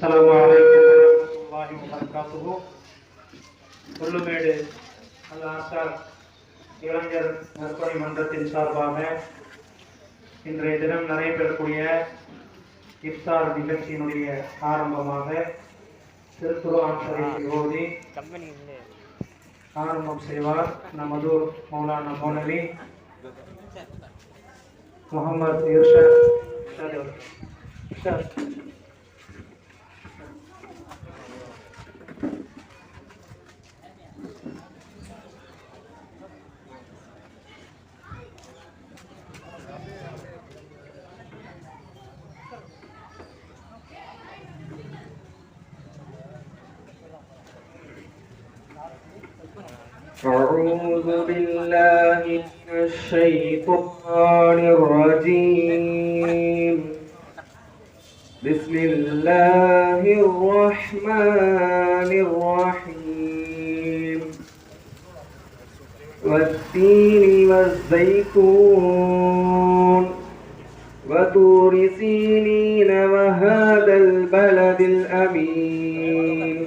அஸ்ஸலாமு அலைக்கும் வரஹ்மத்துல்லாஹி வபரகாத்துஹு. கொள்ளுமேடு அல் ஆசார் இளைஞர் நற்பணி மன்றத்தின் சார்பாக இன்றைய தினம் நடைபெறக்கூடிய இஃப்தார் நிகழ்ச்சியினுடைய ஆரம்பமாக திருக்குர்ஆன் ஷரீஃபை ஓதி ஆரம்பம் செய்வார் நமது மௌலானா மௌலவி முகமது இர்ஷாத். أعوذ بالله من الشيطان الرجيم. بسم الله الرحمن الرحيم. والتين والزيتون وطور سينين وهذا البلد الأمين.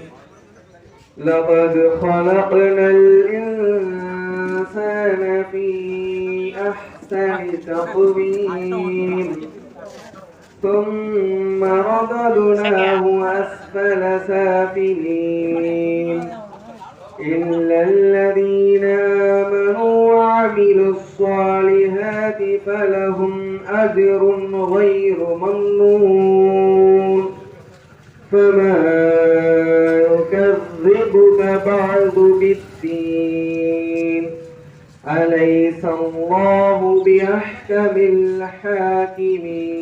لقد خلقنا الإنسان في أحسن تقويم ثم رددناه أسفل سافلين إلا الذين آمنوا وعملوا الصالحات فلهم أجر غير ممنون. فما يكذبك بعد بالدين. أليس الله بأحكم الحاكمين.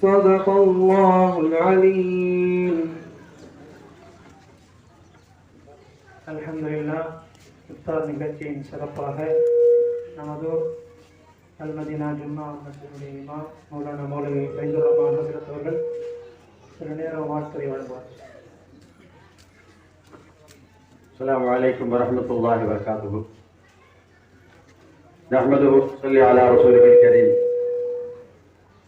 صدق الله العليم. அல்ஹம்துலில்லாஹ். இஃப்தார் நிகழ்ச்சியின் சிறப்பாக நமது அல்மதீனா ஜும்மா மஸ்ஜிதுடைய இமாம் மௌலானா மௌலவி ஃபைதுர் ரஹ்மான் ஹஸரத் அவர்கள் சில நேரம் வாழ்த்துரை வழங்குவார். السلام عليكم ورحمة الله وبركاته. نحمده ونصلي على رسوله الكريم.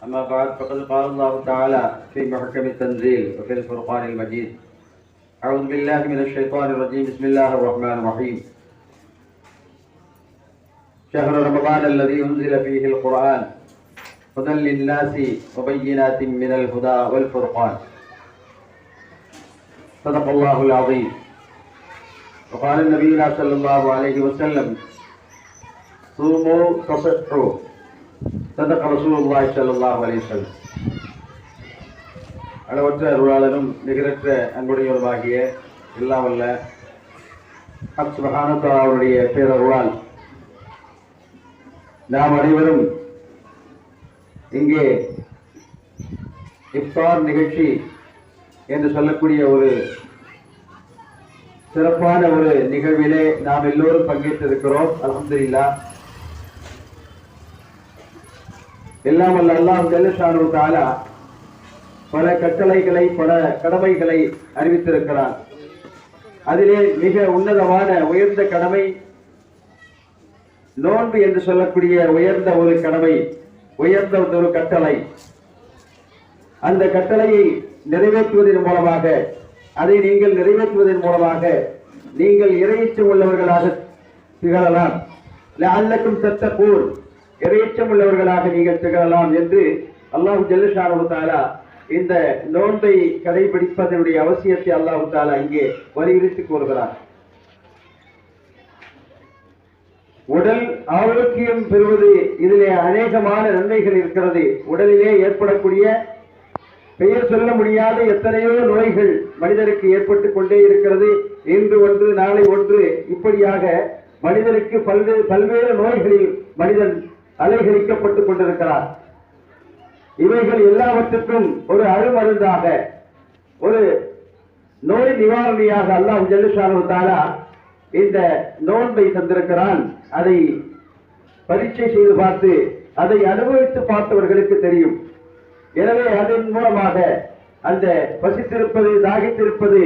أما بعد فقد قال الله تعالى في محكم التنزيل وفي الفرقان المجيد: أعوذ بالله من الشيطان الرجيم. بسم الله الرحمن الرحيم. شهر رمضان الذي أنزل فيه القرآن هدى للناس وبينات من الهدى والفرقان. صدق الله العظيم. وقال النبي صلى الله عليه وسلم: صوموا تصحوا. صدق رسول الله صلى الله عليه وسلم. அளவற்ற அருளாளனும் நிகரற்ற அன்புடையவருமாகிய எல்லாம் வல்ல ஹக் சுப்ஹானஹு வ தஆலாவுடைய பேரருளால் நாம் அனைவரும் இங்கே இஃப்தார் நிகழ்ச்சி என்று சொல்லக்கூடிய ஒரு சிறப்பான ஒரு நிகழ்விலே நாம் எல்லோரும் பங்கேற்றிருக்கிறோம். அல்ஹம்துலில்லாஹ். எல்லாம் வல்ல அல்லாஹ் ஜல்ல ஷானஹு வ தஆலா பல கட்டளைகளை பல கடமைகளை அறிவித்திருக்கிறார். அதிலே மிக உன்னதமான உயர்ந்த கடமை நோன்பு என்று சொல்லக்கூடிய உயர்ந்த ஒரு கடமை, உயர்ந்த ஒரு கட்டளை. அந்த கட்டளையை நிறைவேற்றுவதன் மூலமாக, அதை நீங்கள் நிறைவேற்றுவதன் மூலமாக நீங்கள் இறையச்சம் உள்ளவர்களாக திகழலாம். லஅல்லக்கும் தத்தகூன், இறையச்சம் உள்ளவர்களாக நீங்கள் திகழலாம் என்று அல்லாஹ் ஜல்ல ஷானஹு வ தஆலா இந்த நோன்பை கடைபிடிப்பதனுடைய அவசியத்தை அல்லாஹ் தஆலா இங்கே வலியுறுத்தி கூறுகிறார். உடல் ஆரோக்கியம் பெறுவது, இதிலே அநேகமான நன்மைகள் இருக்கிறது. உடலிலே ஏற்படக்கூடிய பெயர் சொல்ல முடியாத எத்தனையோ நோய்கள் மனிதருக்கு ஏற்பட்டுக் கொண்டே இருக்கிறது. இன்று ஒன்று நாளை ஒன்று, இப்படியாக மனிதனுக்கு பல்வேறு நோய்களில் மனிதன் அலைகழிக்கப்பட்டுக் கொண்டிருக்கிறார். இவைகள் எல்லாவற்றுக்கும் ஒரு அருமருந்தாக, ஒரு நோய் நிவாரணியாக அல்லாஹ் ஜல்ல ஷானஹு வ தஆலா இந்த நோன்பை தந்திருக்கிறான். அதை பரீட்சை செய்து பார்த்து அதை அனுபவித்து பார்த்தவர்களுக்கு தெரியும். எனவே அதன் மூலமாக அந்த பசித்திருப்பது, தாகித்திருப்பது,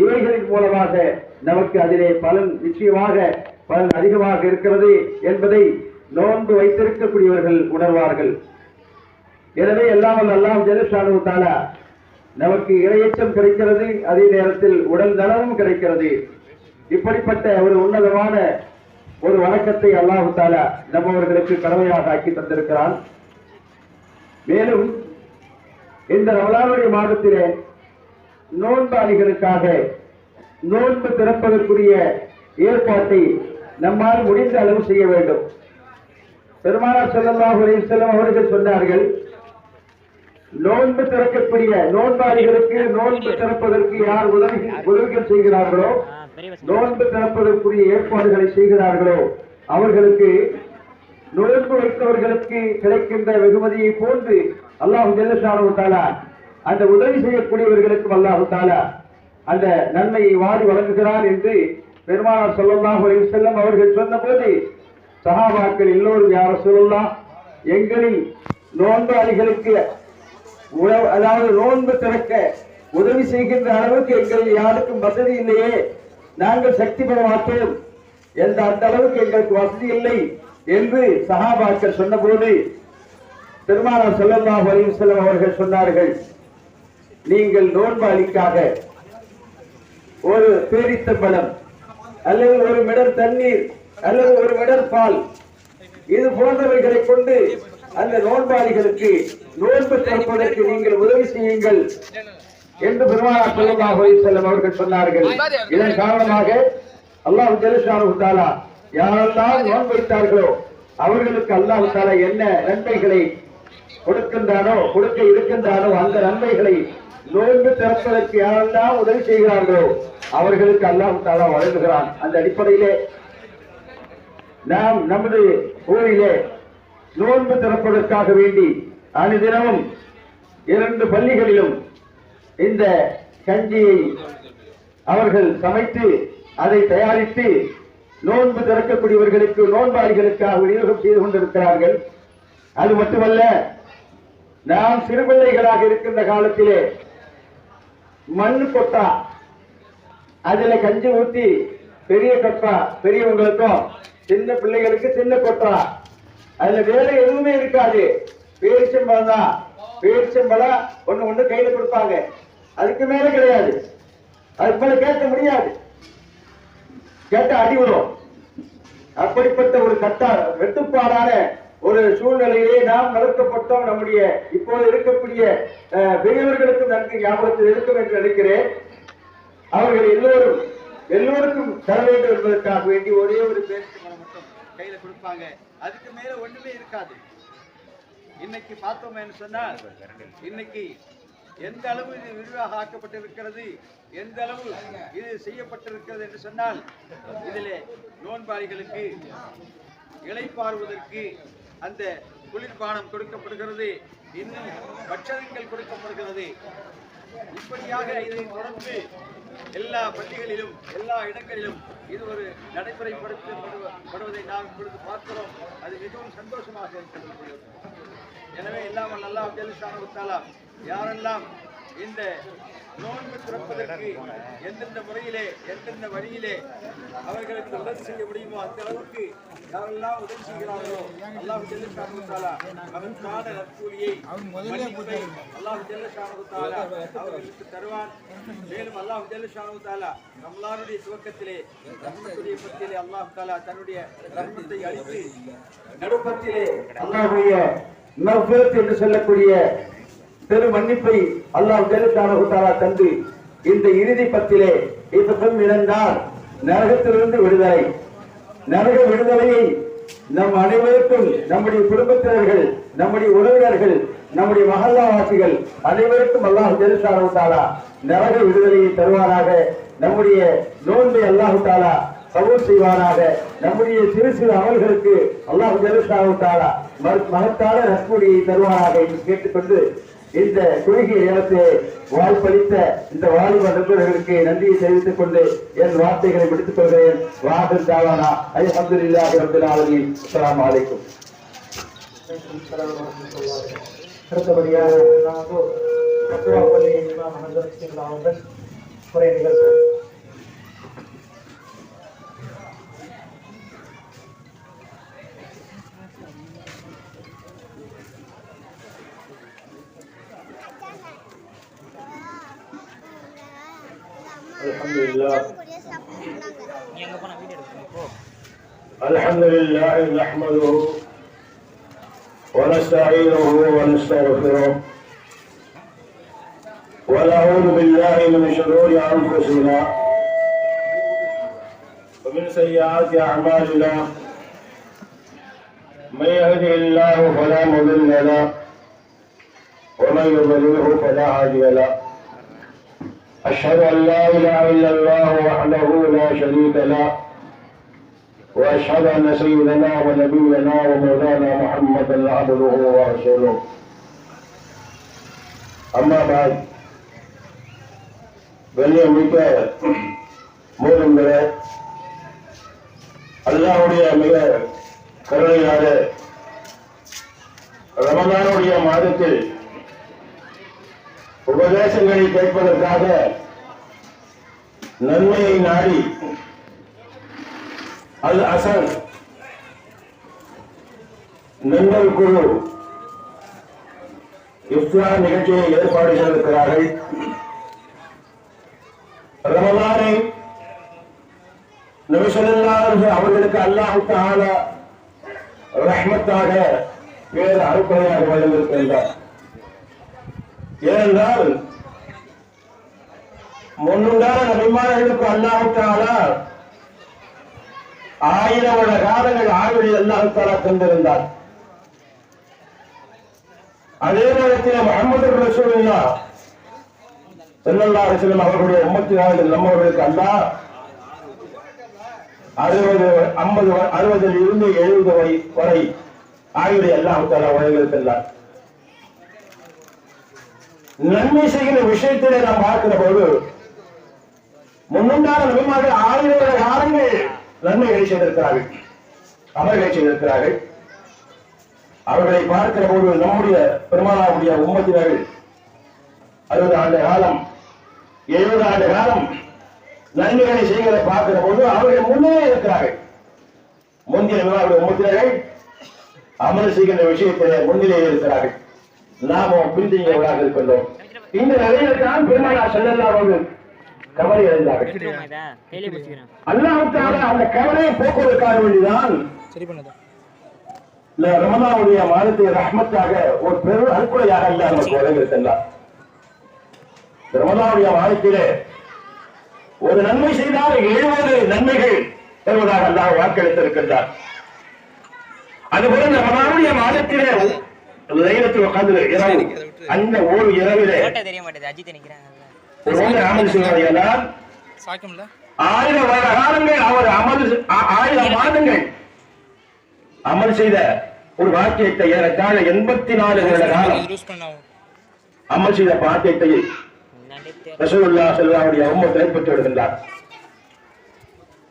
இவைகளின் மூலமாக நமக்கு அதிலே பலன் நிச்சயமாக பலன் அதிகமாக இருக்கிறது என்பதை நோன்பு வைத்திருக்கக்கூடியவர்கள் உணர்வார்கள். எனவே எல்லாம் அல்லாஹ் ஜல்ல ஷானஹு வ தஆலா நமக்கு இரையச்சம் கிடைக்கிறது, அதே நேரத்தில் உடல் நலமும் கிடைக்கிறது. இப்படிப்பட்ட ஒரு உன்னதமான ஒரு வணக்கத்தை அல்லாஹு தஆலா நம்மவர்களுக்கு கடமையாக ஆக்கி தந்திருக்கிறான். மேலும் இந்த ரமலானுடைய மாதத்திலே நோன்பாளிகளுக்காக நோன்பு திறப்பதற்குரிய ஏற்பாட்டை நம்மால் முடிந்த அளவு செய்ய வேண்டும். பெருமானார் ஸல்லல்லாஹு அலைஹி வஸல்லம் அவர்கள் சொன்னார்கள், நோன்பு திறக்கக்கூடிய நோன்பாளிகளுக்கு நோன்பு திறப்பதற்கு யார் உதவிகள் செய்கிறார்களோ, நோன்பு திறப்பதற்குரிய ஏற்பாடுகளை செய்கிறார்களோ, அவர்களுக்கு நோன்பு வைத்தவர்களுக்கு கிடைக்கின்ற வெகுமதியை போன்று அல்லாஹ் ஜல்லஷானஹு தஆலா அந்த உதவி செய்யக்கூடியவர்களுக்கும் அல்லாஹ் தஆலா அந்த நன்மையை வாரி வழங்குகிறார் என்று பெருமானார் ஸல்லல்லாஹு அலைஹி வஸல்லம் அவர்கள் சொன்னபோது சஹாபாக்கள் எல்லோரும் யா ரசூலல்லாஹ், எங்களில் நோன்பாளிகளுக்கு அதாவது நோன்பு திறக்க உதவி செய்கின்ற அளவுக்கு எங்களில் யாருக்கும் வசதி இல்லையே, நாங்கள் சக்தி பெற மாட்டோம், அந்த அளவுக்கு எங்களுக்கு வசதி இல்லை என்று சஹாபாக்கள் சொன்னபோது பெருமானார் ஸல்லல்லாஹு அலைஹி வஸல்லம் அவர்கள் சொன்னார்கள், நீங்கள் நோன்பாளிக்காக ஒரு பேரித்தம்பழம் அல்லது ஒரு மிடர் தண்ணீர் அல்லது ஒரு மிடர் பால் இது போன்றவைகளை கொண்டு அந்த நோன்பாளிகளுக்கு நோன்பு திறப்பதற்கு நீங்கள் உதவி செய்யுங்கள் என்று பெருமானார் ஸல்லல்லாஹு அலைஹி வஸல்லம் அவர்கள் சொன்னார்கள். இதன் காரணமாக அல்லாஹ் ஜல்லஷானஹு தஆலா யாரெல்லாம் நோன்பு வைத்தார்களோ அவர்களுக்கு அல்லாஹ் தஆலா என்ன நன்மைகளை கொடுக்க இருக்கின்றானோ அந்த நன்மைகளை நோன்பு திறப்பதற்கு யாரெல்லாம் உதவி செய்கிறார்களோ அவர்களுக்கு அல்லாஹ் தஆலா வழங்குகிறான். அந்த அடிப்படையிலே நாம் நமது ஊரிலே நோன்பு திறப்பதற்காக வேண்டி அனுதினமும் 2 பள்ளிகளிலும் இந்த கஞ்சியை அவர்கள் சமைத்து அதை தயாரித்து நோன்பு திறக்கக்கூடியவர்களுக்கு நோன்பாளிகளுக்காக விநியோகம் செய்து கொண்டிருக்கிறார்கள். அது மட்டுமல்ல, நாம் சிறுபிள்ளைகளாக இருக்கின்ற காலத்திலே மண்ணு கொட்டா அதுல கஞ்சி ஊத்தி பெரிய கொட்டா பெரியவங்களுக்கும் சின்ன பிள்ளைகளுக்கு சின்ன கொட்டா, அதுல வேற எதுவுமே இருக்காது, பேரிச்சம்பழம் தான். பேரிச்சம்பழம் ஒண்ணு கையில கொடுப்பாங்க, அதுக்கு மேல கிடையாது. அதுக்கு மேல கேட்க முடியாது, கேட்ட அடி வரும். அப்படிப்பட்ட ஒரு வெட்டுப்பாடான ஒரு சூழ்நிலையிலே நாம் வளர்க்கப்பட்டோம். நம்முடைய இப்போது இருக்கக்கூடிய பெரியவர்களுக்கும் நன்கு ஞாபகத்தில் இருக்கும் என்று நினைக்கிறேன். அவர்கள் எல்லோருக்கும் தர வேண்டும் என்பதற்காக வேண்டி ஒரே ஒரு பேரிச்சம்பழம் மட்டும் கையில கொடுப்பாங்க, அதுக்கு மேல ஒண்ணுமே இருக்காது. இன்னைக்கு பார்த்தோம் என்று சொன்னால், இன்னைக்கு எந்த அளவு இது விரிவாக ஆக்கப்பட்டிருக்கிறது, எந்த அளவு இது செய்யப்பட்டிருக்கிறது என்று சொன்னால், இதிலே நோன்பாளிகளுக்கு இளைப்பாறுவதற்கு அந்த குளிர்பானம் கொடுக்கப்படுகிறது, இன்னும் பட்சணங்கள் கொடுக்கப்படுகிறது. இப்படியாக இதை தொடர்ந்து எல்லா பள்ளிகளிலும் எல்லா இடங்களிலும் இது ஒரு நடைமுறைப்படுத்தப்படுவதை நாம் இப்பொழுது பார்க்கிறோம். அது மிகவும் சந்தோஷமாக இருக்கிறது. எனவே எல்லாம் அல்லாஹ் ஜல்லஷானஹு தஆலா யாரெல்லாம் இந்த நோன்பு திறப்பதற்கு எந்தெந்த முறையிலே எந்தெந்த வழியிலே அவர்களுக்கு உதவி செய்ய முடியுமோ அந்த அளவுக்கு யாரெல்லாம் உதவி செய்கிறார்களோ அல்லாஹ் ஜல்லஷானஹு தஆலா அவர்களுக்கான நற்கூலியை அல்லாஹ் ஜல்லஷானஹு தஆலா அவர்களுக்கு தருவான். மேலும் அல்லாஹ் ஜல்லஷானஹு தஆலா ரமலானுடைய துவக்கத்திலே ரஹ்மத்துடைய பத்தியிலே அல்லாஹ் தஆலா தன்னுடைய ரஹ்மத்தை அளித்து நடுப்பத்திலே அல்லாஹ்வுடைய மஃபிரத் என்று சொல்லக்கூடிய பெரு மன்னிப்பை அல்லாஹ் ஜல்லஷானஹு தஆலா தந்து இந்த இறுதி பத்திலே இப்பம் இழந்தார் நரகத்திலிருந்து விடுதலை, நரக விடுதலையை நம் அனைவருக்கும், நம்முடைய குடும்பத்தினர்கள், நம்முடைய உறவினர்கள், நம்முடைய மஹல்லாவாசிகள் அனைவருக்கும் அல்லாஹ் ஜல்லஷானஹு தஆலா நரக விடுதலையை தருவாராக. நம்முடைய நோன்பை அல்லாஹ் தஆலா கபூல் செய்வாராக. நம்முடைய சிறு சிறு அமல்களுக்கு அல்லாஹ் ஜல்லஷானஹு தஆலா மகத்தான நற்கூலியை தருவாராக என்று கேட்டுக்கொண்டு இந்த குறுகிய நேரத்தை வாய்ப்பளித்த இந்த வாலிப நண்பர்களுக்கு நன்றியை தெரிவித்துக் கொண்டு என் வார்த்தைகளை முடித்துக் கொள்கிறேன். வாஹிர் தாவானா அல்ஹம்துலில்லாஹி ரப்பில் ஆலமீன். அஸ்ஸலாமு அலைக்கும். அடுத்தபடியாக பள்ளியின் இமாம் ஹஸரத் சிங் அவர்கள் உரை நிகழ்த்துவார். الحمد لله نحمده ونستعينه ونستغفره ونعوذ بالله من شرور انفسنا ومن سيئات اعمالنا من يهده الله فلا مضل له ومن يضلله فلا هادي له أشهد أن لا إله إلا الله وحده لا شريك له وأشهد أن سيدنا ونبينا ومولانا محمدا عبده ورسوله أما بعد கண்ணியமிக்க மூலங்களே, அல்லாஹ்வுடைய மிக கருணையாக ரமலானுடைய மாதத்தில் உபதேசங்களை கேட்பதற்காக நன்மையை நாடி அல் அசன் நண்பர் குழு இஃப்தார் நிகழ்ச்சியை ஏற்பாடு செய்திருக்கிறார்கள். ரமலானை நபி ஸல்லல்லாஹு அலைஹி வஸல்லம் அவர்களுக்கு அல்லாஹ் தஆலா ரஹ்மத்தாக பேர் அருட்கொடையாக வழங்கியிருக்கின்றார். ஏனென்றால் முன்னுண்டான நபிமார்களுக்கு அல்லாஹ் தஆலா 1000 வருட காலங்கள் ஆயுளை அல்லாஹ் தஆலா தந்திருந்தார். அதே நேரத்தில் முஹம்மது ரசூலுல்லாஹ் ஸல்லல்லாஹு அலைஹி வஸல்லம் அவர்களுடைய உம்மத்தினர்கள் நம்மவர்களுக்கு அல்லாஹ் 60 இருந்து 70 வரை ஆயுளை அல்லாஹ் தஆலா வழங்கியிருக்கிறார். நன்மை செய்கிற விஷயத்திலே நாம் பார்க்கிற போது முன்னுண்டான நபிமார்கள் 1000 வருட காலங்கள் நன்மைகளை செய்திருக்கிறார்கள், அமல்களை செய்திருக்கிறார்கள். அவர்களை பார்க்கிற போது நம்முடைய பெருமானாருடைய உம்மத்தினர்கள் 60 ஆண்டு காலம் 70 ஆண்டு காலம் நன்மைகளை செய்கிறதை பார்க்கிற போது அவர்கள் முன்னே இருக்கிறார்கள். முந்தைய உம்மத்தினர்கள் அமல் செய்கின்ற விஷயத்திலே முன்னிலையில் இருக்கிறார்கள். நாமும் பின்தங்கியவர்களாக இருக்கின்றோம். இந்த நிலையில் தான் பெருமானார் ஸல்லல்லாஹு அலைஹி வஸல்லம் கவலை அடைந்தார்கள். அல்லாஹ் தஆலா அந்த கவலையை போக்குவதற்காக வேண்டிதான் ரமலானுடைய மாதத்தை ரஹ்மத்தாக ஒரு பெரும் அருட்கொடையாக அல்லாஹ் நமக்கு வழங்கியிருக்கின்றார். ரமலானுடைய மாதத்திலே ஒரு நன்மை செய்தால் 70 நன்மைகள் தருவதாக அல்லாஹ் வாக்களித்திருக்கின்றார். அதுபோல ரமலானுடைய மாதத்திலே லைலத்துல் கத்ர் இரவு, அந்த ஒரு இரவிலே அமல் செய்வதால் 1000 வருட காலங்கள் அவர் 1000 மாதங்கள் அமல் செய்த ஒரு வாக்கியத்தை ஏறத்தாழ 84 வருட காலம் அமல் செய்த பாக்கியத்தை ரசூலுல்லாஹ் ஸல்லல்லாஹு அலைஹி வஸல்லம் உம்மத்தை பெற்று விடுகின்றார்.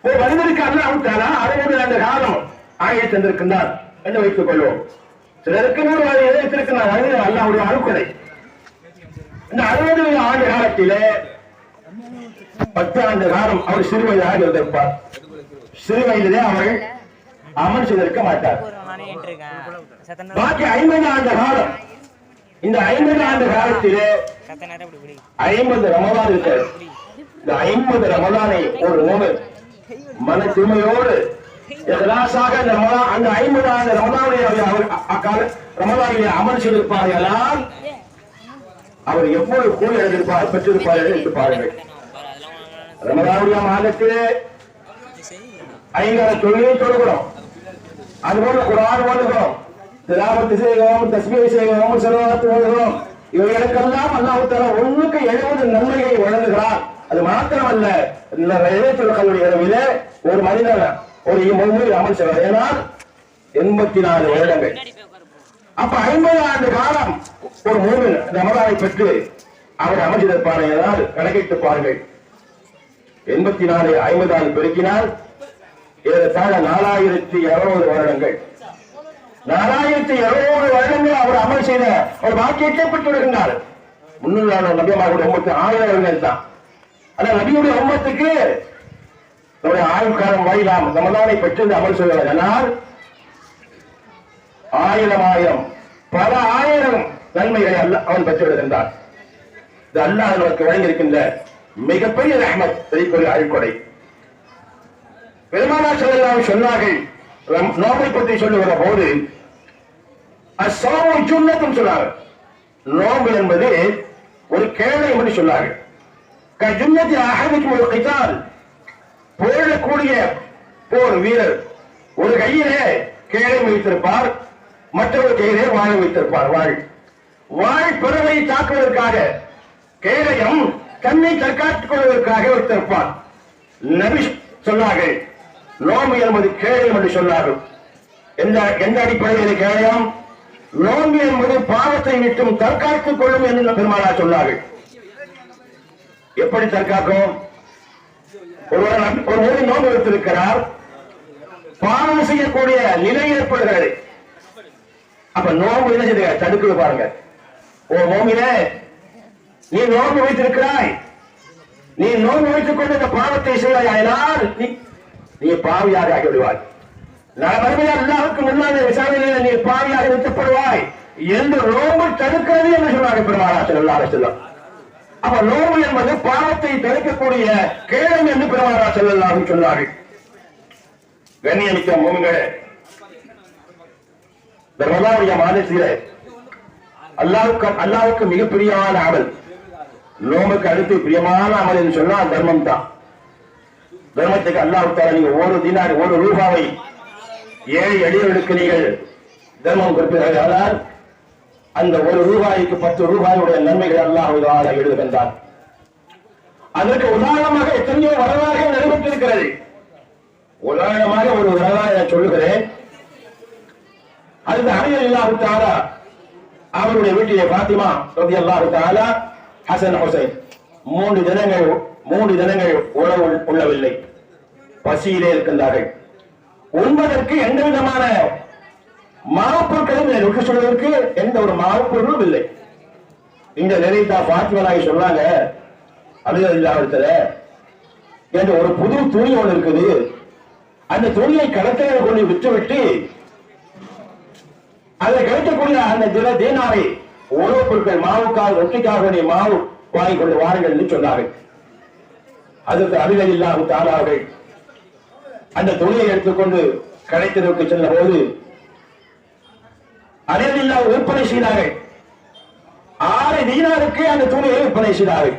ஒரு மனிதனுக்கு அல்லாஹ் தஆலா 60 ஆண்டு காலம் ஆயுளை தந்திருக்கின்றார் என்று வைத்துக் கொள்வோம். சிலருக்கு 100 வயது வைத்திருக்கிறார். அது அல்லாஹ்வுடைய அருட்கொடை. இந்த 60 ஆண்டு காலத்திலே 10 ஆண்டு காலம் அவர் சிறு வயதாக இருந்திருப்பார். சிறு வயதிலே அவர்கள் அமல் செய்திருக்க மாட்டார். பாக்கி 50 ஆண்டு காலம், இந்த 50 ஆண்டு காலத்திலே 50 ரமலான் இருக்கிறது. இந்த 50 ரமலானை ஒரு மூமின் மன தூய்மையோடு இஹ்லாஸாக அந்த 50 ஆண்டு ரமலானிலே அமல் செய்திருப்பார்களால் அவர் எவ்வளவு கூலி எழுதியிருப்பார் பெற்றிருப்பார்கள் என்று பாருங்கள். ரமலானுடைய மாதத்திலே 5 தொழுகையை தொழுகிறோம், அதுபோல குர்ஆன் ஓதுகிறோம், திலாவத் செய்கிறோம், தஸ்பீஹ் செய்கிறோம், ஸலவாத் ஓதுகிறோம். இவைகளுக்கெல்லாம் அல்லாஹ் தஆலா 1க்கு 70 நன்மையை வழங்குகிறார். அது மாத்திரமல்ல, இந்த லைலத்துல் கத்ர் இரவிலே ஒரு மனிதன் ஒரு முழுமையை அமல் செய்வார். ஏனால் 84 வருடங்கள். அப்ப 50 ஆண்டு காலம் ஒரு மூமின் ரமலானை பெற்று அவர் அமல் செய்திருப்பார்கள். கணக்கிட்டு பாருங்கள், 84 50 பெருக்கினால் ஏறத்தாழ 4200 வருடங்கள். 4200 வருடங்கள் அவர் அமல் செய்த ஒரு வாக்கியத்தை பெற்று விடுகின்றார். முன்னுள்ள நபியமாருடைய உம்மத்து 1000 வருடங்கள் தான். ஆனா நபியுடைய உம்மத்துக்கு நம்முடைய ஆயுள் காலம் வாயிலாம் ரமலானை பெற்று அமல் செய்வார். ஆனால் 1000 பல 1000 நன்மைகளை அவன் பெற்று விடுகின்றார். இது அல்லாஹ் நமக்கு வழங்கியிருக்கின்ற மிகப்பெரிய ரஹ்மத், பெரிய அருட்கொடை. பெருமானார் ஸல்லல்லாஹு சொன்னார்கள், நோம்பை பற்றி சொல்லுகிற போது அஸ்ஸௌமு ஜுன்னத்தும் சொன்னார்கள். நோம்பு என்பது ஒரு கேடை என்று சொன்னார்கள். கஜுன்னதி அஹதுக்கும் ஒரு கிதால், போடக்கூடிய போர் வீரர் ஒரு கையிலே கேடை வைத்திருப்பார், மற்றொரு கையிலே வாழை வைத்திருப்பார். வாழ் பிறவை தாக்குவதற்காக, கேடயம் தன்னை தற்காத்துக் கொள்வதற்காக வைத்திருப்பார். நபி சொன்னார்கள், நோம்பு என்பது கேடயம் என்று சொன்னார்கள். எந்த அடிப்படையில் கேடயம்? நோம்பு என்பது பாவத்தை விட்டும் தற்காத்துக் கொள்ளும் என்று பெருமானார் சொன்னார்கள். எப்படி தற்காக்கும்? ஒரு நோம்பு வைத்திருக்கிறார், பாவம் செய்யக்கூடிய நிலை ஏற்படுகிறது. அப்ப நோம்பு என்ன செய்ய தடுக்குது பாருங்க. ஓ நோம்பிலே நீ நோம்பு வைத்திருக்கிறாய், நீ நோம்பு வைத்துக் கொண்டு இந்த பாவத்தை செய்வாயானால் நீ பாவியாக ஆகிவிடுவாய். மறுமையால் அல்லாஹ்வுக்கு முன்னாலே விசாரணையில் நீ பாவியாக நிறுத்தப்படுவாய் என்று நோம்பு தடுக்கிறது என்று சொன்னார்கள் பெருமானார் ஸல்லல்லாஹு அலைஹி வஸல்லம். அப்ப நோம்பு என்பது பாவத்தை தடுக்கக்கூடிய கேடம் என்று பெருமானார் ஸல்லல்லாஹு அலைஹி வஸல்லம் சொன்னார்கள். கண்ணியமிக்க மூமின்களே, ரமலானுடைய மாதத்திலே அல்லாஹ்வுக்கு மிக பிரியமான அமல், நோம்புக்கு அடுத்து பிரியமான அமல் என்று சொன்னால் தர்மம் தான். தர்மத்துக்கு அல்லாஹ் தஆலா நீங்க ஒரு தினார், ஒரு ரூபாவை 7 எளியவர்களுக்கு நீங்கள் தர்மம் கொடுப்பீர்கள், அந்த ஒரு ரூபாய்க்கு 10 ரூபாயுடைய நன்மைகள் அல்லாஹ் தஆலா எழுதுகின்றார். அதற்கு உதாரணமாக எத்தனையோ வரலாறுகள் நடைபெற்றிருக்கிறது. உதாரணமாக ஒரு வரலாறு நான் சொல்லுகிறேன். அது அலி ரலியல்லாஹு தஆலா அவருடைய வீட்டிலே பாத்திமா ரலியல்லாஹு தஆலா, ஹசன் ஹுசைன் 3 தினங்கள் உணவு உண்ணவில்லை, பசியிலே இருக்கின்றார்கள். உண்பதற்கு எந்த விதமான மாவுப்பொருட்களும் இல்லை, சொல்வதற்கு எந்த ஒரு மாவுப்பொருளும் இல்லை. இந்த நிலைத்தா பாத்திமலாகி சொன்னாங்க, அலி ரலியல்லாஹு தஆலா என்ற ஒரு புது துணி ஒன்று இருக்குது, அந்த துணியை கடத்தையில் கொண்டு விட்டுவிட்டு அதில் கிடைக்கக்கூடிய அந்த தீனாரை உணவுப் பொருட்கள், மாவுக்காக ரொட்டிக்காக மாவு வாங்கி கொண்டு வாருங்கள் என்று சொன்னார்கள். அதற்கு அலி ரலியல்லாஹு தஆலா அவர்கள் அந்த துணியை எடுத்துக்கொண்டு கடைத்தெருவுக்கு சென்ற போது அலி ரலியல்லாஹு விற்பனை செய்தார்கள். 6 தீனாருக்கு அந்த துணியை விற்பனை செய்தார்கள்.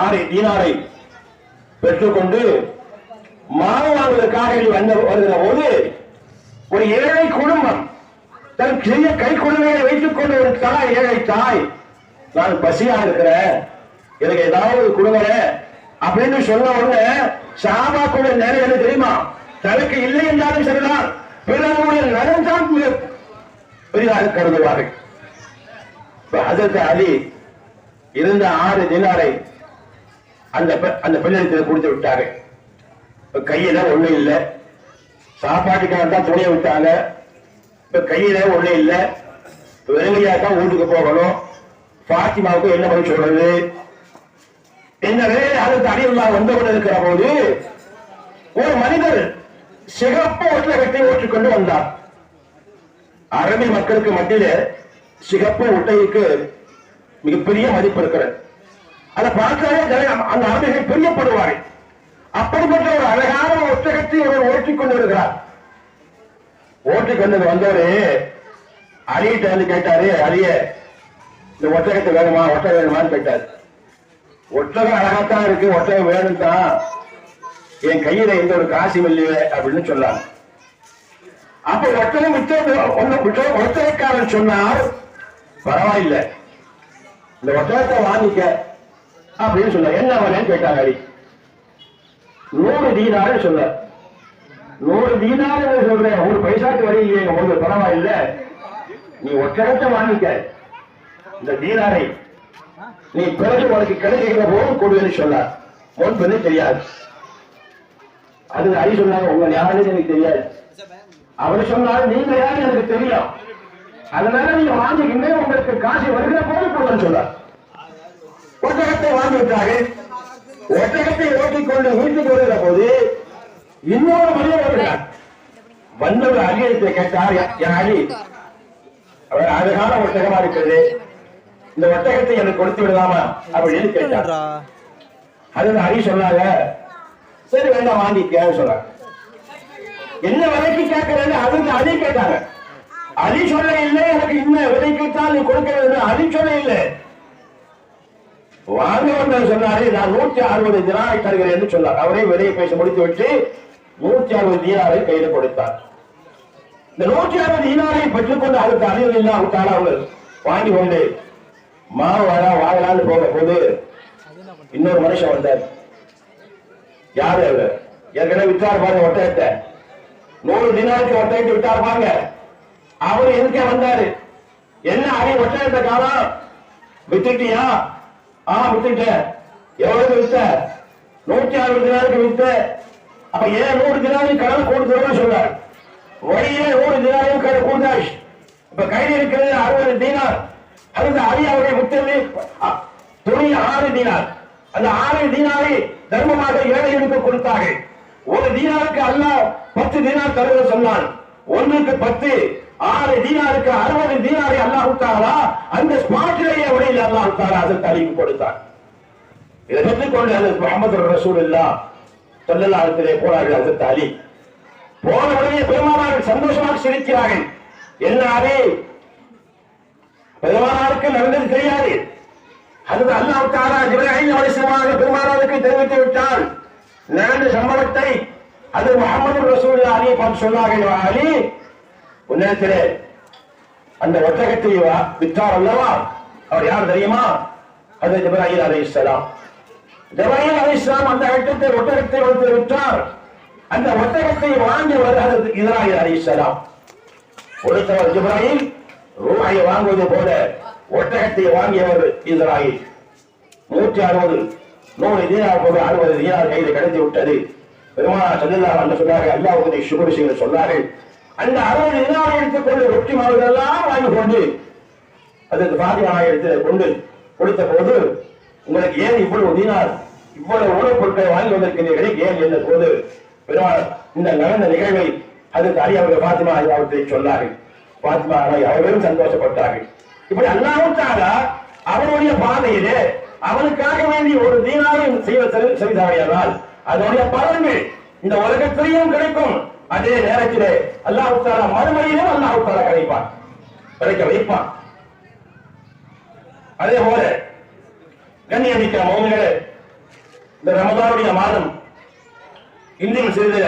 6 தீனாரை பெற்றுக்கொண்டு மாவு வாங்குவதற்காக வருகிற போது ஒரு ஏழை குடும்பம் தன் சிறிய கை குழந்தையை வைத்துக் கொண்டு ஒரு ஏழை தாய், நான் பசியா இருக்கிறேன், எனக்கு ஏதாவது கொடுங்க அப்படின்னு சொன்ன உடனே சஹாபாக்களுடைய நேரம் என்ன தெரியுமா? தனக்கு இல்லை என்றாலும் சரிதான், பிறருடைய நலன்தான் பெரிதாக கருதுவார்கள். ஹஜ்ரத் அலி இருந்த 6 தினாரை அந்த பெண்ணிடத்தில் கொடுத்து விட்டாங்க. கையில ஒண்ணு இல்ல, சாப்பாட்டுக்காக தான் துணியை விட்டாங்க, இப்ப கையில ஒண்ணு இல்ல, வெறுமையா தான் வீட்டுக்கு போகணும். பாத்திமாவுக்கு என்ன பண்ணி சொல்றது? இந்த நிலையில் அதற்கு அடியெல்லாம் வந்து கொண்டிருக்கிற போது ஒரு மனிதர் சிகப்பு ஒட்டகத்தை ஓட்டிக்கொண்டு வந்தார். அரபி மக்களுக்கு மத்தியில சிகப்பு ஒட்டகைக்கு மிகப்பெரிய மதிப்பு இருக்கிறது. அதை பார்த்தாலே அந்த அரபிகள் பிரியப்படுவார்கள். அப்படிப்பட்ட ஒரு அழகான ஒட்டகத்தை அவர் ஓட்டிக்கொண்டு வருகிறார். ஓட்டிக்கொண்டு வந்தவரு அலிகிட்ட வந்து கேட்டாரு, அலிய இந்த ஒட்டகத்தை வேணுமா, ஒட்டகம் வேணுமான்னு கேட்டாரு. ஒட்டகம் அழகாத்தான் இருக்கு, ஒட்டகம் வேணும் தான், என் கையில எந்த ஒரு காசும் இல்லையே அப்படின்னு சொன்னாங்க. அப்ப ஒட்டகம் ஒட்டகக்காரன் சொன்னார், பரவாயில்ல இந்த ஒட்டகத்தை வாங்கிக்க அப்படின்னு சொன்ன. என்ன வரேன்னு கேட்டாங்க அலி. 100 தீனார் சொன்னார். 100 தீனார் சொல்றேன், ஒரு பைசாக்கு வரி இல்லைங்க போது, பரவாயில்ல நீ ஒட்டகத்தை வாங்கிக்க, இந்த தீனாரை நீ பிறகு உனக்கு கிடைக்கிற போது கொடுன்னு சொன்னார். முன்பு தெரியாது. அது அலி சொன்னாங்க, உங்க யாருன்னு எனக்கு தெரியாது. அவர் சொன்னார், நீங்க யாரு எனக்கு தெரியும், அதனால நீங்க வாங்கிக்கிங்க, உங்களுக்கு காசு வருகிற போது கொடுன்னு சொன்னார். ஒட்டகத்தை வாங்கிவிட்டாரு. ஒட்டகத்தை ஓட்டிக்கொண்டு வீட்டுக்கு வருகிற போது இன்னொரு மனிதர் வருகிறார். வந்தவர் அலியத்தை கேட்டார், என் அலி அழகான ஒட்டகமா இருக்குது, இந்த ஒட்டகத்தை எனக்கு கொடுத்து விடலாமா அப்படின்னு கேட்டார். அது அலி சொன்னாங்க, சரி வேண்டாம் வாங்கிக்க சொன்னாங்க. என்ன விலைக்கு கேட்கறது அதுக்கு அலி கேட்டாங்க. அலி சொல்ல இல்லை, எனக்கு இன்ன விலைக்கு தான் நீ கொடுக்கிறது, அலி சொல்ல இல்லை. வாங்க வந்தவர் சொன்னாரு, நான் 160 தினாரை தருகிறேன் என்று சொன்னார். அவரே விலையை பேசி முடித்து விட்டு 160 தீனாரை கையில கொடுத்தார். இந்த 160 தீனாரை பெற்றுக்கொண்டு அதுக்கு அழிவு இல்லாவிட்டால் அவங்க வாங்கி கொண்டு மாவு வாங்கலான்னு போக போது இன்னொரு மனுஷன் வந்தார். யாரு அவர்? ஏற்கனவே விட்டார் பாருங்க ஒட்டகத்தை, 100 தினாருக்கு ஒட்டகத்தை விட்டார் பாருங்க. அவரு எதுக்கே வந்தாரு? என்ன அடி ஒட்டகத்தை காலம் வித்துட்டியா? வித்துட்டேன். எவ்வளவு வித்த? 160 தினாருக்கு வித்த. அப்ப ஏன் 100 தினாரையும் கடன் கொடுத்துருன்னு சொன்னார். வழியே 100 தினாரையும் கடன் கொடுத்தாச்சு. இப்ப கையில் இருக்கிறது 60 தீனார். அதுக்கு அடி அவருடைய முத்தமே துணி 6 தீனார். அந்த 6 தீனாரை தர்மமாக ஏழைகளுக்கு கொடுத்தார்கள். ஒரு தீனாருக்கு அல்லாஹ் 10 தீனார் தருவது சொன்னான். ஒன்றுக்கு 10, 6 தீனாருக்கு 60 தீனாரை அல்லாஹ் கொடுத்தாரா? அந்த ஸ்பாட்டிலேயே உடையில் அல்லாஹ் கொடுத்தாரா? அதற்கு அலிக்கு கொடுத்தார். இதை பெற்றுக்கொண்டு அதற்கு முஹம்மது ரசூலுல்லாஹ் ஸல்லல்லாஹு அலைஹி வஸல்லம் போனார்கள். அதற்கு அலி போன உடனே பெருமானார்கள் சந்தோஷமாக சிரிக்கிறார்கள். என்ன அலி, பெருமானாருக்கு நடந்தது தெரியாது. அது அல்லாஹ் தஆலா ஜிப்ரீல் அலைஹிஸ்ஸலாம் பெருமானாருக்கு தெரிவித்து விட்டார். நடந்த சம்பவத்தை அது முஹம்மது ரசூலுல்லாஹ் அலியை பார்த்து சொன்னார்கள், அலி உன்னத்திலே அந்த ஒட்டகத்தை விற்றார் அல்லவா? அவர் யார் தெரியுமா? அது ஜிப்ரீல் அலைஹிஸ்ஸலாம். ஜிப்ரீல் அலைஹிஸ்ஸலாம் அந்த ஒட்டகத்தை வந்து விற்றார். அந்த ஒட்டகத்தை வாங்கியவர் அது இஸ்ராயீல் அலைஹிஸ்ஸலாம். ஒருத்தவர் ஜிப்ரீல் ரூஹை வாங்குவது போல ஒட்டகத்தை வாங்கியவர் இஸ்ராயீல். 160 தீனார் போக 60 தீனார் கையில் கிடைத்து விட்டது. பெருமானார் ஸல்லல்லாஹு அலைஹி வஸல்லம் சொன்னார்கள், அல்லாஹ்வுக்கு ஷுக்ர் செய்யுங்கள் சொன்னார்கள். அந்த 60 தீனாரை எடுத்துக்கொண்டு ரொட்டி மாவுகளெல்லாம் வாங்கி கொண்டு அதற்கு ஃபாத்திமா எடுத்து கொண்டு கொடுத்த போது, உங்களுக்கு ஏன் இவ்வளவு தீனார் இவ்வளவு உணவுப் பொருட்களை வாங்கி வந்திருக்கிறீர்கள் ஏன் என்ற போது பெருமாள் இந்த நடந்த நிகழ்வை அதற்கு அலி அவர்கள் ஃபாத்திமா அவர்களை சொன்னார்கள். ஃபாத்திமா அவர்களும் சந்தோஷப்பட்டார்கள். இப்படி அல்லாஹ் தஆலா அவருடைய பாதையிலே அவனுக்காக வேண்டிய ஒரு தீனாரை செய்தார்கள். அதனுடைய பலன்கள் இந்த உலகத்திலேயும் கிடைக்கும். அதே நேரத்திலே அல்லாஹ் தஆலா மறுமையிலும் அல்லாஹ் தஆலா கிடைக்க வைப்பான். அதே போல கண்ணியமிக்க மோமிகளே, இந்த ரமதானுடைய மாதம் இன்னும் சிறிது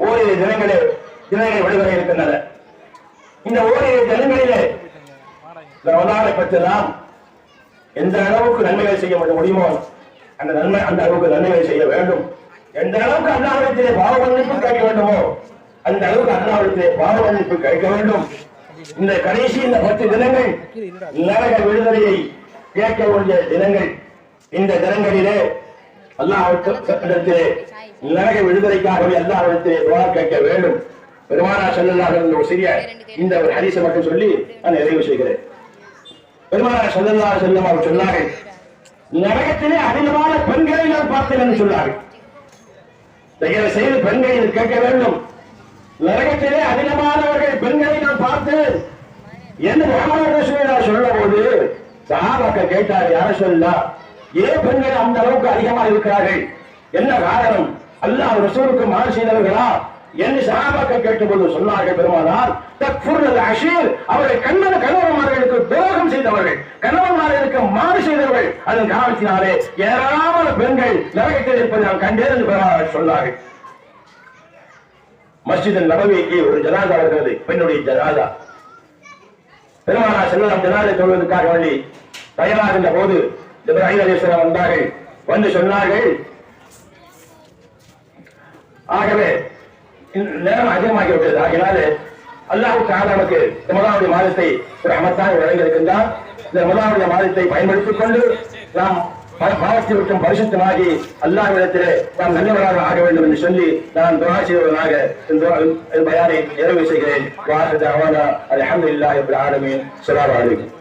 ஓரிரு தினங்கள் விடுதலை இருக்கின்றன. இந்த ஓரிரு தினங்களிலே ரமதானை பற்றி நாம் எந்த அளவுக்கு நன்மைகள் செய்ய முடியுமோ அந்த அளவுக்கு நன்மைகள் செய்ய வேண்டும். எந்த அளவுக்கு அல்லாஹ்விடத்திலே பாவ மன்னிப்பு கேட்க வேண்டுமோ அந்த அளவுக்கு அல்லாஹ்விடத்திலே பாவ மன்னிப்பு கேட்க வேண்டும். இந்த கடைசி இந்த 10 தினங்கள் நரக விடுதலையை கேட்க வேண்டிய தினங்கள். இந்த தினங்களிலே அல்லாஹ்விடத்திலே நரக விடுதலைக்காகவே அல்லாஹ்விடத்திலே துஆ கேட்க வேண்டும். பெருமானார் ஸல்லல்லாஹு அலைஹி வஸல்லம் சிறிய இந்த ஒரு ஹதீஸை மட்டும் சொல்லி நான் நிறைவு செய்கிறேன். பெருமானார் ஸல்லல்லாஹு அலைஹி வஸல்லம் அவர் சொன்னார்கள், நரகத்திலே அதிகமான பெண்களை நான் பார்த்தேன் என்று சொன்னார்கள். தயவு செய்து பெண்களை கேட்க வேண்டும். நரகத்திலே அதிகமானவர்கள் பெண்களை நான் பார்த்தேன் என்று முஹம்மது ரசூலுல்லாஹ் சொல்ல போது சஹாபாக்கள் கேட்டார்கள், யார சொல்லலாம், ஏன் பெண்கள் அந்த அளவுக்கு அதிகமாக இருக்கிறார்கள், என்ன காரணம், அல்லாஹ் ரசூலுக்கு மாறு செய்தவர்களா என்று சஹாபாக்கள் கேட்டபோது சொன்னார்கள், பெருமானார் தக்ஃபுருல் அஷீர், அவர்கள் கணவன்மார்களுக்கு துரோகம் செய்தவர்கள், கணவன்மார்களுக்கு மாறு செய்தவர்கள், அதன் காரணத்தினாலே ஏராளமான பெண்கள் நரகத்தில் இருப்பதை நான் கண்டேன் என்று பெருமானார் சொன்னார்கள். மஸ்ஜித் நபவிக்கு ஒரு ஜனாதா இருக்கிறது, பெண்ணுடைய ஜனாதா. பெருமானார் ஸல்லல்லாஹு ஜனாதா தொழுவதற்காக வேண்டி தயாராகின்ற போது ஜிப்ரீல் அலைஹிஸ்ஸலாம் வந்தார்கள். வந்து சொன்னார்கள், ஆகவே நேரம் அதிகமாகிவிட்டது, ஆகினாலே அல்லாஹ் தஆலா நமக்கு ரமலானுடைய மாதத்தை ரஹ்மத்தாக வழங்கியிருக்கின்றார். இந்த ரமலானுடைய மாதத்தை பயன்படுத்திக் கொண்டு நாம் பாவத்தை விட்டும் பரிசுத்தமாகி அல்லாஹ்விடத்திலே நாம் நல்லவராக ஆக வேண்டும் என்று சொல்லி நான் துஆ செய்வதனாக இந்த பயானை நிறைவு செய்கிறேன். வாஹிரு தஅவானா அல்ஹம்துலில்லாஹி ரப்பில் ஆலமீன். ஸலாம் அலைக்கும்.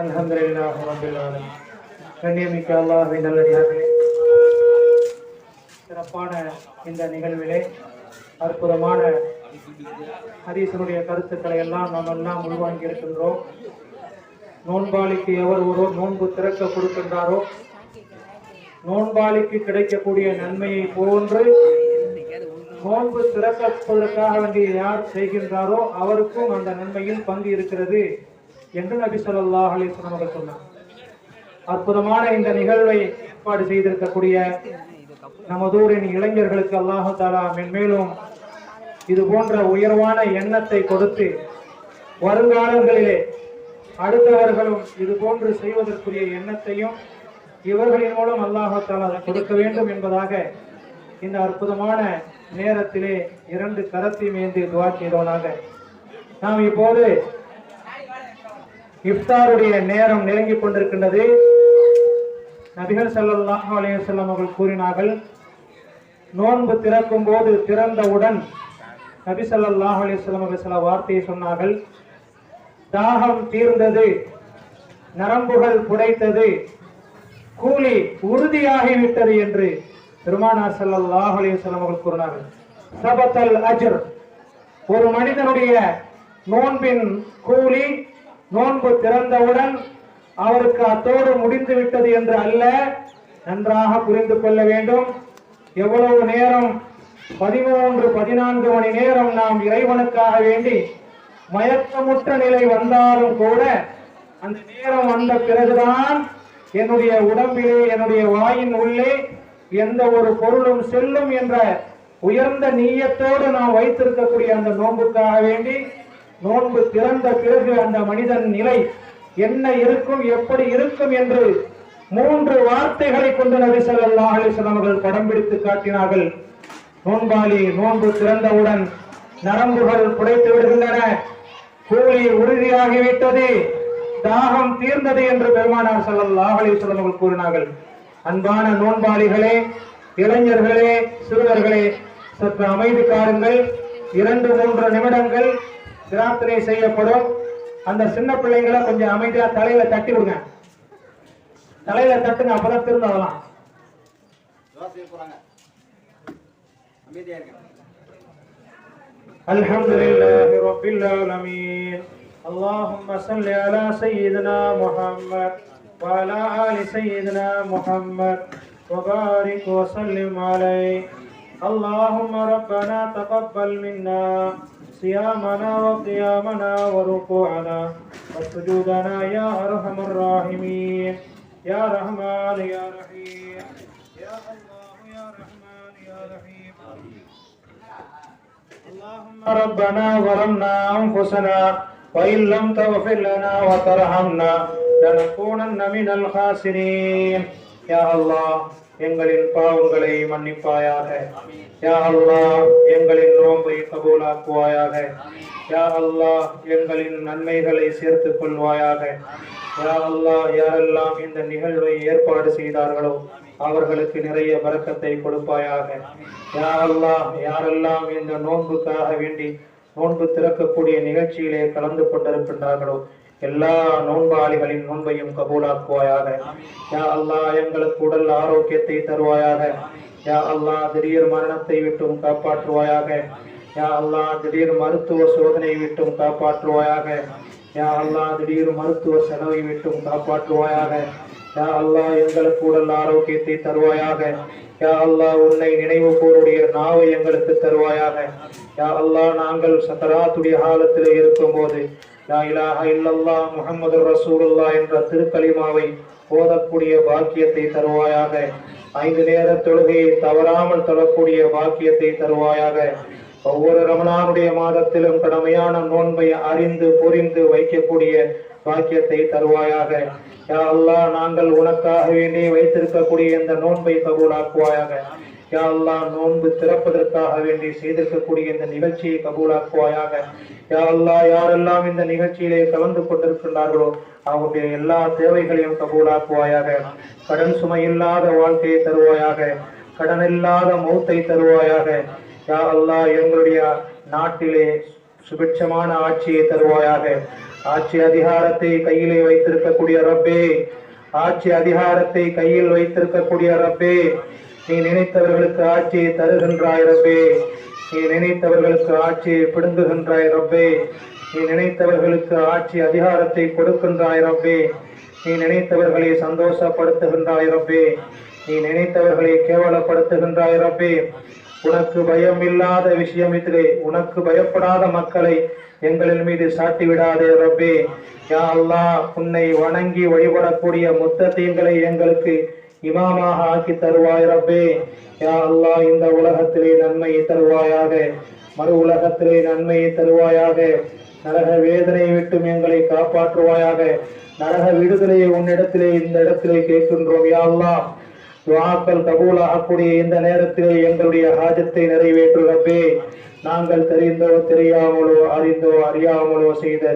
அல்ஹம்துலில்லாஹி ரப்பில் ஆலமீன். கண்ணியமிக்க அல்லாஹ்வின் நல்லடியார்களே, சிறப்பான இந்த நிகழ்விலே அற்புதமான ஹதீஸனுடைய கருத்துக்களை எல்லாம் நாம் எல்லாம் உள்வாங்கி இருக்கின்றோம். நோன்பாளிக்கு எவர் ஒருவர் நோன்பு திறக்க கொடுக்கின்றாரோ நோன்பாளிக்கு கிடைக்கக்கூடிய நன்மையை போன்று நோன்பு திறப்பதற்காக வேண்டிய யார் செய்கின்றாரோ அவருக்கும் அந்த நன்மையில் பங்கு இருக்கிறது என்று நபி ஸல்லல்லாஹு அலைஹி வஸல்லம் அவர்கள் சொன்னார். அற்புதமான இந்த நிகழ்வை ஏற்பாடு செய்திருக்கக்கூடிய நமதூரின் இளைஞர்களுக்கு அல்லாஹு தஆலா மென்மேலும் இது போன்ற உயர்வான எண்ணத்தை கொடுத்து வருங்காலங்களிலே அடுத்தவர்களும் இது போன்று செய்வதற்குரிய எண்ணத்தையும் இவர்களின் மூலம் அல்லாஹு தஆலா கொடுக்க வேண்டும் என்பதாக இந்த அற்புதமான நேரத்திலே இரண்டு கரத்தையும் ஏந்தி துஆ செய்தோனாக. நாம் இப்போது இஃப்தாருடைய நேரம் நெருங்கிக் கொண்டிருக்கின்றது. நபிகள் ஸல்லல்லாஹு அலைஹி வஸல்லம் அவர்கள் கூறினார்கள், நோன்பு திறக்கும் போது திறந்தவுடன் நபி ஸல்லல்லாஹு அலைஹி வஸல்லம் அவர்கள் சில வார்த்தையை சொன்னார்கள். தாகம் தீர்ந்தது, நரம்புகள் புடைத்தது, கூலி உறுதியாகிவிட்டது என்று பெருமானார் ஸல்லல்லாஹு அலைஹி வஸல்லம் அவர்கள் கூறினார்கள். சபத்தல் அஜ்ர், ஒரு மனிதனுடைய நோன்பின் கூலி நோன்பு திறந்தவுடன் அவருக்கு அத்தோடு முடிந்து விட்டது என்று அல்ல, நன்றாக புரிந்து கொள்ள வேண்டும். எவ்வளவு நேரம் 13-14 மணி நேரம் நாம் இறைவனுக்காக வேண்டி மயக்கமுற்ற நிலை வந்தாலும் கூட அந்த நேரம் வந்த பிறகுதான் என்னுடைய உடம்பிலே என்னுடைய வாயின் உள்ளே எந்த ஒரு பொருளும் செல்லும் என்ற உயர்ந்த நீயத்தோடு நாம் வைத்திருக்கக்கூடிய அந்த நோன்புக்காக வேண்டி நோன்பு திறந்த பிறகு அந்த மனிதன் நிலை என்ன இருக்கும், எப்படி இருக்கும் என்று 3 வார்த்தைகளை கொண்டு நபி ஸல்லல்லாஹு அலைஹி வஸல்லம் அவர்கள் படம் பிடித்து காட்டினார்கள். நோன்பாளி நோன்பு திறந்தவுடன் நரம்புகள் புடைத்து விடுகின்றன, கூலி உறுதியாகிவிட்டது, தாகம் தீர்ந்தது என்று பெருமானார் ஸல்லல்லாஹு அலைஹி வஸல்லம் அவர்கள் கூறினார்கள். அன்பான நோன்பாளிகளே, இளைஞர்களே, சிறுவர்களே, சற்று அமைதி காருங்கள். 2-3 நிமிடங்கள் பிரார்த்தனை செய்யப்படும். அந்த சின்ன பிள்ளைங்களை கொஞ்சம் அமைதியா தலையில தட்டி விடுங்க. தலையில தட்டுங்க, அப்பதான் திருந்தலாம். அல்ஹம்துலில்லாஹி ரப்பில் ஆலமீன். اللهم صل على سيدنا محمد وعلى آل سيدنا محمد وبارك وسلم عليه. اللهم ربنا تقبل منا صيامنا وقيامنا وركوعنا وسجودنا يا أرحم الراحمين يا رحمن يا رحيم يا الله يا رحمن يا رحيم. اللهم ربنا ظلمنا أنفسنا وإن لم تغفر لنا وترحمنا لنكونن من الخاسرين. يا الله எங்களின் பாவங்களை மன்னிப்பாயாக. யா அல்லாஹ் எங்களின் நோன்பை கபூலாக்குவாயாக. யா அல்லாஹ் எங்களின் நன்மைகளை சேர்த்துக் கொள்வாயாக. யா அல்லாஹ் யாரெல்லாம் இந்த நிகழ்வை ஏற்பாடு செய்தார்களோ அவர்களுக்கு நிறைய பரக்கத்தை கொடுப்பாயாக. யா அல்லாஹ் யாரெல்லாம் இந்த நோன்புக்காக வேண்டி நோன்பு திறக்கக்கூடிய நிகழ்ச்சியிலே கலந்து கொண்டிருக்கின்றார்களோ எல்லா நோன்பாளிகளின் நோன்பையும் கபூலாக்குவாயாக. யா அல்லாஹ் எங்களுக்கு உடல் ஆரோக்கியத்தை தருவாயாக. யா அல்லாஹ் திடீர் மரணத்தை விட்டும் காப்பாற்றுவாயாக. யா அல்லாஹ் திடீர் மருத்துவ சோதனை விட்டும் காப்பாற்றுவாயாக. யா அல்லாஹ் திடீர் மருத்துவ செலவை விட்டும் காப்பாற்றுவாயாக. யா அல்லாஹ் எங்களுக்கு உடல் ஆரோக்கியத்தை தருவாயாக. யா அல்லாஹ் உன்னை நினைவு கூறுடைய நாவை எங்களுக்கு தருவாயாக. யா அல்லாஹ் நாங்கள் சக்கராத்துடைய காலத்தில் இருக்கும் போது லா இலாஹ இல்லல்லாஹ் முஹம்மது ரசூலுல்லாஹ் என்ற திருக்கலிமாவை ஓதக்கூடிய பாக்கியத்தை தருவாயாக. 5 நேர தொழுகையை தவறாமல் தொழக்கூடிய பாக்கியத்தை தருவாயாக. ஒவ்வொரு ரமலானுடைய மாதத்திலும் கடமையான நோன்பை அறிந்து புரிந்து வைக்கக்கூடிய பாக்கியத்தை தருவாயாக. யா அல்லாஹ் நாங்கள் உனக்காக வேண்டி வைத்திருக்கக்கூடிய இந்த நோன்பை கபூலாக்குவாயாக. யா அல்லாஹ் நோன்பு திறப்பதற்காக வேண்டி செய்திருக்கக்கூடிய இந்த நிகழ்ச்சியை கபூலாக்குவாயாக. யா அல்லாஹ் யாரெல்லாம் இந்த நிகழ்ச்சியிலே கலந்து கொண்டிருக்கின்றார்களோ அவருடைய எல்லா தேவைகளையும் கபூலாக்குவாயாக. கடன் சுமை இல்லாத வாழ்க்கையை தருவாயாக. கடன் இல்லாத மௌத்தை தருவாயாக. யா அல்லாஹ் எங்களுடைய நாட்டிலே சுபிட்சமான ஆட்சியை தருவாயாக. ஆட்சி அதிகாரத்தை கையிலே வைத்திருக்கக்கூடிய ரப்பே, ஆட்சி அதிகாரத்தை கையில் வைத்திருக்கக்கூடிய ரப்பே, நீ நினைத்தவர்களுக்கு ஆட்சியை தருகின்றாய் ரப்பே. நீ நினைத்தவர்களுக்கு ஆட்சியை பிடுங்குகின்றாய் ரப்பே. நீ நினைத்தவர்களுக்கு ஆட்சி அதிகாரத்தை கொடுக்கின்றாய் ரப்பே. நீ நினைத்தவர்களை சந்தோஷப்படுத்துகின்றாய் ரப்பே. நீ நினைத்தவர்களை கேவலப்படுத்துகின்றாய் ரப்பே. உனக்கு பயம் இல்லாத விஷயத்திலே உனக்கு பயப்படாத மக்களை எங்களின் மீது சாட்டிவிடாதே ரப்பே. யா அல்லாஹ், உன்னை வணங்கி வழிபடக்கூடிய முத்தகீன்களை எங்களுக்கு இமாமாக ஆக்கி தருவாய் ரப்பே. யா அல்லாஹ், இந்த உலகத்திலே நன்மையை தருவாயாக, மறு உலகத்திலே நன்மையை தருவாயாக. நரக வேதனையை விட்டும் எங்களை காப்பாற்றுவாயாக. நரக விடுதலையை உன்னிடத்திலே இந்த இடத்திலே கேட்கின்றோம். யா அல்லாஹ், துஆக்கள் கபூலாகக்கூடிய இந்த நேரத்திலே எங்களுடைய ஹாஜத்தை நிறைவேற்று ரப்பே. நாங்கள் தெரிந்தோ தெரியாமலோ அறிந்தோ அறியாமலோ செய்த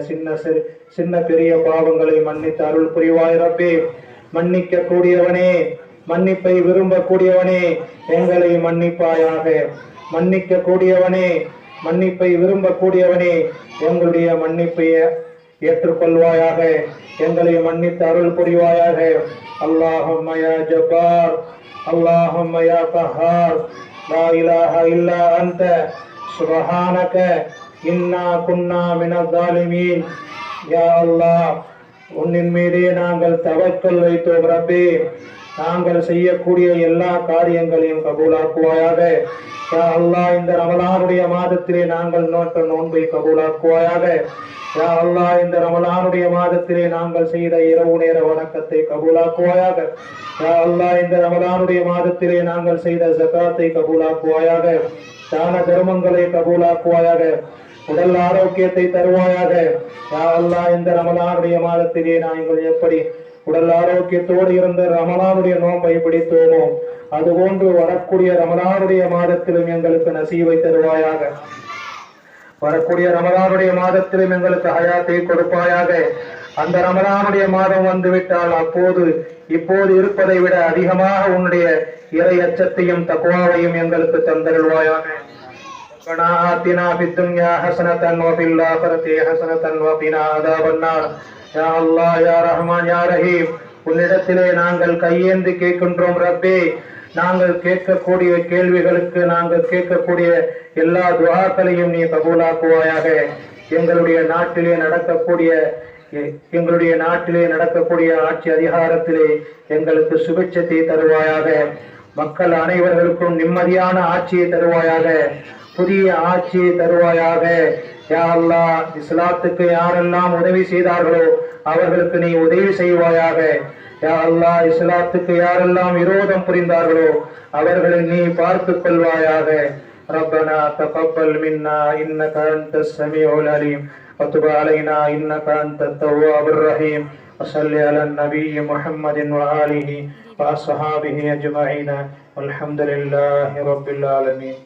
சின்ன பெரிய பாவங்களை மன்னித்து அருள் புரிவாய் ரப்பே. மன்னிக்க கூடியவனே, மன்னிப்பை விரும்பக்கூடியவனே, எங்களை மன்னிப்பாயாக. மன்னிக்க கூடியவனே, மன்னிப்பை விரும்பக்கூடியவனே, எங்களுடைய மன்னிப்பை ஏற்றுக்கொள்வாயாக. எங்களை மன்னித்து அருள் புரிவாயாக. அல்லாஹும்ம யா ஜப்பார், அல்லாஹும்ம யா கஹார், லா இலாஹா இல்லா அன்த சுப்ஹானக இன்னா குன்னா மினல் ஸாலிமீன். யா அல்லாஹ், உன்னின் மீதே நாங்கள் தவக்கல் வைத்தோம் ரப்பே. நாங்கள் செய்யக்கூடிய எல்லா காரியங்களையும் கபூலாக்குவாயாக. யா அல்லாஹ், இந்த ரமலானுடைய மாதத்திலே நாங்கள் நோட்ட நோன்பை கபூலாக்குவாயாக. யா அல்லாஹ், இந்த ரமலானுடைய மாதத்திலே நாங்கள் செய்த இரவு நேர வணக்கத்தை கபூலாக்குவாயாக. யா அல்லாஹ், இந்த ரமலானுடைய மாதத்திலே நாங்கள் செய்த ஜகாத்தை கபூலாக்குவாயாக. தான தர்மங்களை கபூலாக்குவாயாக. உடல் ஆரோக்கியத்தை தருவாயாக. யா அல்லாஹ், இந்த ரமலானுடைய மாதத்திலே நாங்கள் எப்படி உடல் ஆரோக்கியத்தோடு இருந்த ரமலானுடைய நோன்பை பிடித்தோமோ அதுபோன்று வரக்கூடிய ரமலானுடைய மாதத்திலும் எங்களுக்கு நசீவை தருவாயாக. வரக்கூடிய ரமலானுடைய மாதத்திலும் எங்களுக்கு ஹயாத்தை கொடுப்பாயாக. அந்த ரமலானுடைய மாதம் வந்துவிட்டால் அப்போது இப்போது இருப்பதை விட அதிகமாக உன்னுடைய இறை அச்சத்தையும் தக்வாவையும் எங்களுக்கு தந்தருள்வாயாக. ربنا آتنا في الدنيا حسنة وفي الآخرة حسنة وقنا عذاب النار. யா அல்லாஹ், யா ரஹ்மான், யா ரஹீம், உன்னிடத்திலே நாங்கள் கையேந்தி கேட்கின்றோம் ரப்பே. நாங்கள் கேட்கக்கூடிய கேள்விகளுக்கு, நாங்கள் கேட்கக்கூடிய எல்லா துஆக்களையும் நீ கபூலாக்குவாயாக. எங்களுடைய நாட்டிலே நடக்கக்கூடிய ஆட்சி அதிகாரத்திலே எங்களுக்கு சுபிட்சத்தை தருவாயாக. மக்கள் அனைவர்களுக்கும் நிம்மதியான ஆட்சியை தருவாயாக. புதிய ஆட்சியை தருவாயாக. யா அல்லாஹ், இஸ்லாத்துக்கு யாரெல்லாம் உதவி செய்தார்களோ அவர்களுக்கு நீ உதவி செய்வாயாக. யா அல்லாஹ், இஸ்லாத்துக்கு யாரெல்லாம் விரோதம் புரிந்தார்களோ அவர்களை நீ பார்த்துக் கொள்வாயாக. ரப்பனா தகப்பல் மின்னா இன்னக அன்தஸ் ஸமீஉல் அலீம் வதுப் அலைனா இன்னக அன்தத் தவ்வாபுர் ரஹீம். வஸல்லி அலன் நபிய்யி முஹம்மதின் வ ஆலிஹி வ அஸ்ஹாபிஹி அஜ்மஈன். வல்ஹம்துலில்லாஹி ரப்பில் ஆலமீன்.